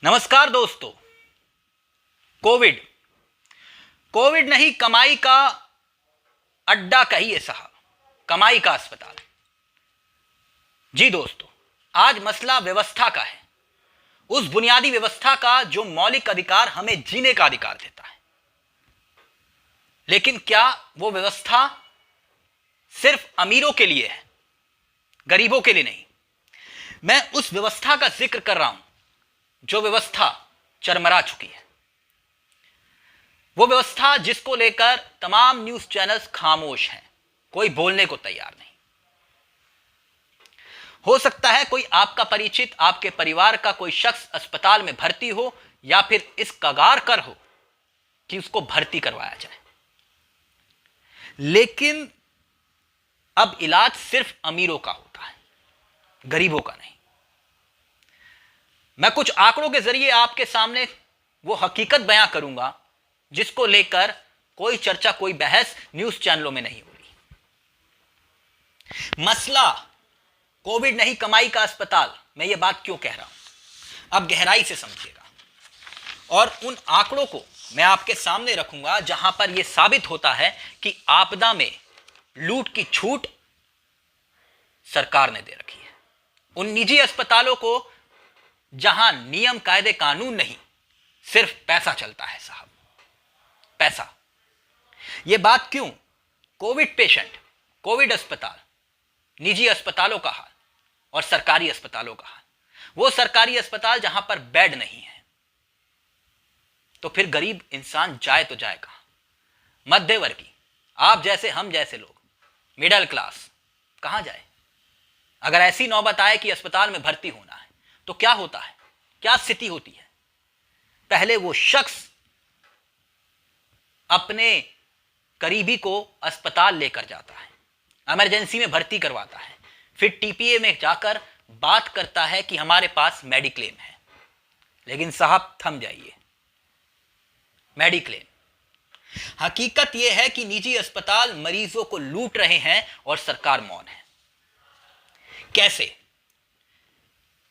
नमस्कार दोस्तों। Covid Covid नहीं, कमाई का अड्डा कहिए साहब, कमाई का अस्पताल। जी दोस्तों, आज मसला व्यवस्था का है, उस बुनियादी व्यवस्था का जो मौलिक अधिकार हमें जीने का अधिकार देता है। लेकिन क्या वो व्यवस्था सिर्फ अमीरों के लिए है, गरीबों के लिए नहीं? मैं उस व्यवस्था का जिक्र कर रहा हूं जो व्यवस्था चरमरा चुकी है। वो व्यवस्था जिसको लेकर तमाम न्यूज चैनल्स खामोश हैं, कोई बोलने को तैयार नहीं। हो सकता है कोई आपका परिचित, आपके परिवार का कोई शख्स अस्पताल में भर्ती हो या फिर इस कगार कर हो कि उसको भर्ती करवाया जाए। लेकिन अब इलाज सिर्फ अमीरों का होता है, गरीबों का नहीं। मैं कुछ आंकड़ों के जरिए आपके सामने वो हकीकत बयां करूंगा जिसको लेकर कोई चर्चा, कोई बहस न्यूज चैनलों में नहीं हो रही। मसला कोविड नहीं, कमाई का अस्पताल। मैं ये बात क्यों कह रहा हूं, अब गहराई से समझिएगा और उन आंकड़ों को मैं आपके सामने रखूंगा जहां पर यह साबित होता है कि आपदा में लूट की छूट सरकार ने दे रखी है। उन निजी अस्पतालों को जहां नियम, कायदे, कानून नहीं, सिर्फ पैसा चलता है साहब, पैसा। यह बात क्यों? कोविड पेशेंट, कोविड अस्पताल, निजी अस्पतालों का हाल और सरकारी अस्पतालों का हाल। वो सरकारी अस्पताल जहां पर बेड नहीं है, तो फिर गरीब इंसान जाए तो जाए कहां? मध्यवर्गीय, आप जैसे, हम जैसे लोग, मिडिल क्लास कहां जाए? अगर ऐसी नौबत आए कि अस्पताल में भर्ती होना है तो क्या होता है, क्या स्थिति होती है? पहले वो शख्स अपने करीबी को अस्पताल लेकर जाता है, इमरजेंसी में भर्ती करवाता है, फिर टीपीए में जाकर बात करता है कि हमारे पास मेडिक्लेम है। लेकिन साहब थम जाइए, मेडिक्लेम, हकीकत यह है कि निजी अस्पताल मरीजों को लूट रहे हैं और सरकार मौन है। कैसे?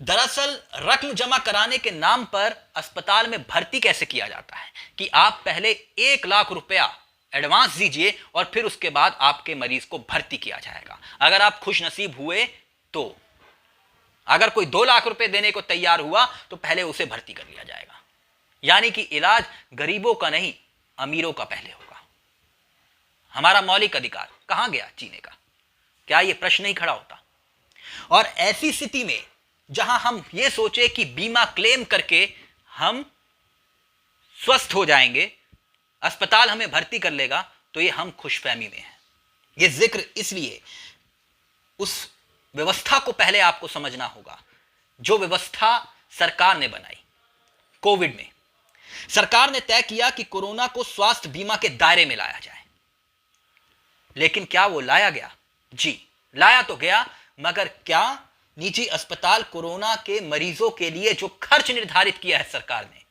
दरअसल रकम जमा कराने के नाम पर अस्पताल में भर्ती कैसे किया जाता है कि आप पहले 1 लाख रुपया एडवांस दीजिए और फिर उसके बाद आपके मरीज को भर्ती किया जाएगा। अगर आप खुश नसीब हुए तो, अगर कोई 2 लाख रुपए देने को तैयार हुआ तो पहले उसे भर्ती कर लिया जाएगा। यानी कि इलाज गरीबों का नहीं, अमीरों का पहले होगा। हमारा मौलिक अधिकार कहां गया जीने का? क्या यह प्रश्न नहीं खड़ा होता? और ऐसी स्थिति में जहां हम ये सोचे कि बीमा क्लेम करके हम स्वस्थ हो जाएंगे, अस्पताल हमें भर्ती कर लेगा, तो ये हम खुशफहमी में हैं। ये जिक्र इसलिए, उस व्यवस्था को पहले आपको समझना होगा जो व्यवस्था सरकार ने बनाई। कोविड में सरकार ने तय किया कि कोरोना को स्वास्थ्य बीमा के दायरे में लाया जाए। लेकिन क्या वो लाया गया? जी, लाया तो गया, मगर क्या निजी अस्पताल कोरोना के मरीजों के लिए जो खर्च निर्धारित किया है सरकार ने,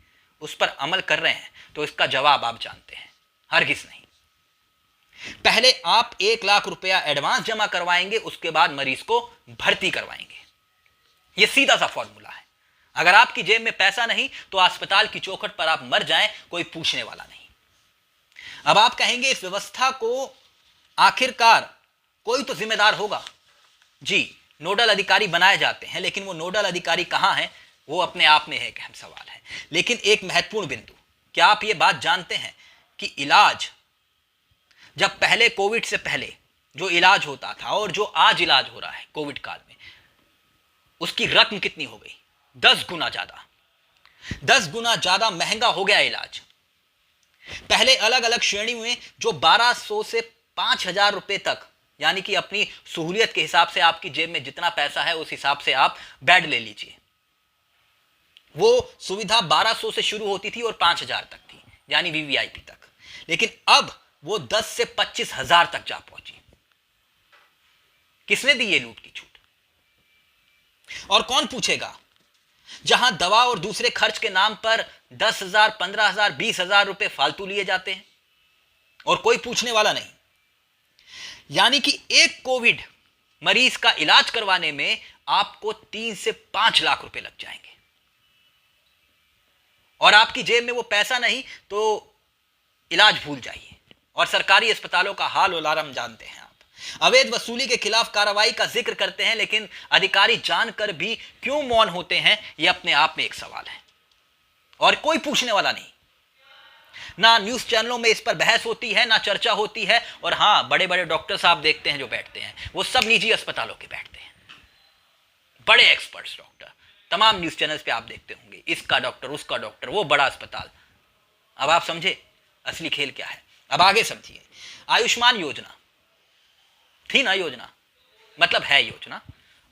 उस पर अमल कर रहे हैं? तो इसका जवाब आप जानते हैं, हरगिज नहीं। पहले आप 1 लाख रुपया एडवांस जमा करवाएंगे, उसके बाद मरीज को भर्ती करवाएंगे। यह सीधा सा फॉर्मूला है। अगर आपकी जेब में पैसा नहीं तो अस्पताल की चौखट पर आप मर जाएं, कोई पूछने वाला नहीं। अब आप कहेंगे इस व्यवस्था को आखिरकार कोई तो जिम्मेदार होगा। जी, नोडल अधिकारी बनाए जाते हैं, लेकिन वो नोडल अधिकारी कहां है, वो अपने आप में एक अहम सवाल है। लेकिन एक महत्वपूर्ण बिंदु, क्या आप ये बात जानते हैं कि इलाज, जब पहले कोविड से पहले जो इलाज होता था और जो आज इलाज हो रहा है कोविड काल में, उसकी रकम कितनी हो गई? 10 गुना ज्यादा, 10 गुना ज्यादा महंगा हो गया इलाज। पहले अलग अलग श्रेणी में जो 1200 से 5000 रुपए तक, यानी कि अपनी सहूलियत के हिसाब से आपकी जेब में जितना पैसा है उस हिसाब से आप बेड ले लीजिए, वो सुविधा 1200 से शुरू होती थी और 5000 तक थी, यानी वीवीआईपी तक। लेकिन अब वो 10 से 25,000 तक जा पहुंची। किसने दी ये लूट की छूट? और कौन पूछेगा? जहां दवा और दूसरे खर्च के नाम पर 10,000, 15,000, 20,000 रुपए फालतू लिए जाते हैं और कोई पूछने वाला नहीं। यानी कि एक कोविड मरीज का इलाज करवाने में आपको 3 से 5 लाख रुपए लग जाएंगे। और आपकी जेब में वो पैसा नहीं तो इलाज भूल जाइए। और सरकारी अस्पतालों का हाल उलारम जानते हैं आप। अवैध वसूली के खिलाफ कार्रवाई का जिक्र करते हैं, लेकिन अधिकारी जानकर भी क्यों मौन होते हैं, यह अपने आप में एक सवाल है और कोई पूछने वाला नहीं। ना न्यूज चैनलों में इस पर बहस होती है, ना चर्चा होती है। और हां, बड़े बड़े डॉक्टर साहब देखते हैं जो बैठते हैं, वो सब निजी अस्पतालों के बैठते हैं, बड़े एक्सपर्ट्स डॉक्टर। तमाम न्यूज चैनल्स पे आप देखते होंगे, इसका डॉक्टर, उसका डॉक्टर, वो बड़ा अस्पताल। अब आप समझे असली खेल क्या है। अब आगे समझिए। आयुष्मान योजना थी ना, योजना मतलब है योजना,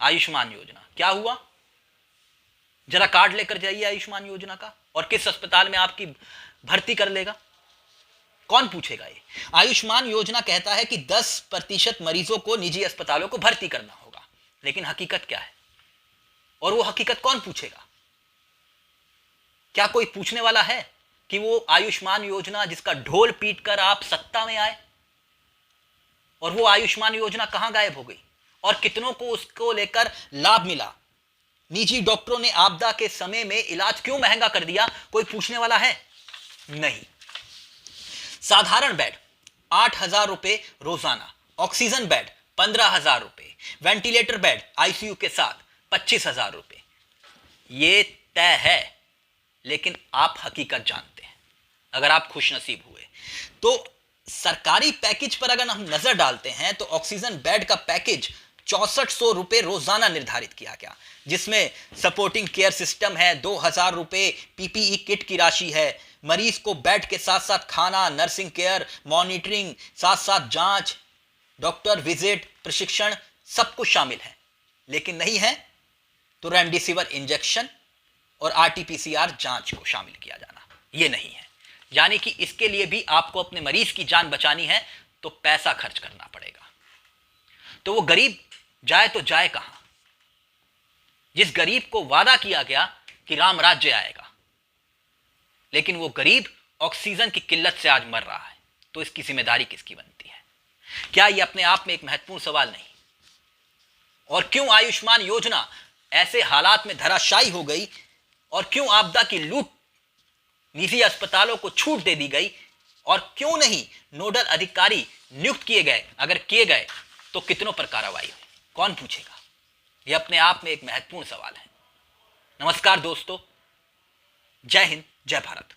आयुष्मान योजना। क्या हुआ? जरा कार्ड लेकर जाइए आयुष्मान योजना का, और किस अस्पताल में आपकी भर्ती कर लेगा? कौन पूछेगा? ये आयुष्मान योजना कहता है कि 10% मरीजों को निजी अस्पतालों को भर्ती करना होगा, लेकिन हकीकत क्या है? और वो हकीकत कौन पूछेगा? क्या कोई पूछने वाला है कि वो आयुष्मान योजना जिसका ढोल पीट कर आप सत्ता में आए, और वो आयुष्मान योजना कहां गायब हो गई और कितनों को उसको लेकर लाभ मिला? निजी डॉक्टरों ने आपदा के समय में इलाज क्यों महंगा कर दिया? कोई पूछने वाला है? नहीं। साधारण बेड 8,000 रुपए रोजाना, ऑक्सीजन बेड 15,000 रुपए, वेंटिलेटर बेड आईसीयू के साथ 25,000 रुपए। ये तय है, लेकिन आप हकीकत जानते हैं। अगर आप खुशनसीब हुए तो सरकारी पैकेज पर अगर हम नजर डालते हैं तो ऑक्सीजन बेड का पैकेज 6400 रुपए रोजाना निर्धारित किया गया, जिसमें सपोर्टिंग केयर सिस्टम है, 2,000 रुपए पीपीई किट की राशि है, मरीज को बेड के साथ साथ खाना, नर्सिंग केयर, मॉनिटरिंग, साथ साथ जांच, डॉक्टर विजिट, प्रशिक्षण, सब कुछ शामिल है। लेकिन नहीं है तो रेमडेसिविर इंजेक्शन और आरटीपीसीआर जांच को शामिल किया जाना, यह नहीं है। यानी कि इसके लिए भी आपको अपने मरीज की जान बचानी है तो पैसा खर्च करना पड़ेगा। तो वो गरीब जाए तो जाए कहां? जिस गरीब को वादा किया गया कि राम राज्य आएगा, लेकिन वो गरीब ऑक्सीजन की किल्लत से आज मर रहा है, तो इसकी जिम्मेदारी किसकी बनती है? क्या यह अपने आप में एक महत्वपूर्ण सवाल नहीं? और क्यों आयुष्मान योजना ऐसे हालात में धराशायी हो गई, और क्यों आपदा की लूट निजी अस्पतालों को छूट दे दी गई, और क्यों नहीं नोडल अधिकारी नियुक्त किए गए? अगर किए गए तो कितनों पर कार्रवाई हुई? कौन पूछेगा? यह अपने आप में एक महत्वपूर्ण सवाल है। नमस्कार दोस्तों, जय हिंद, जय भारत।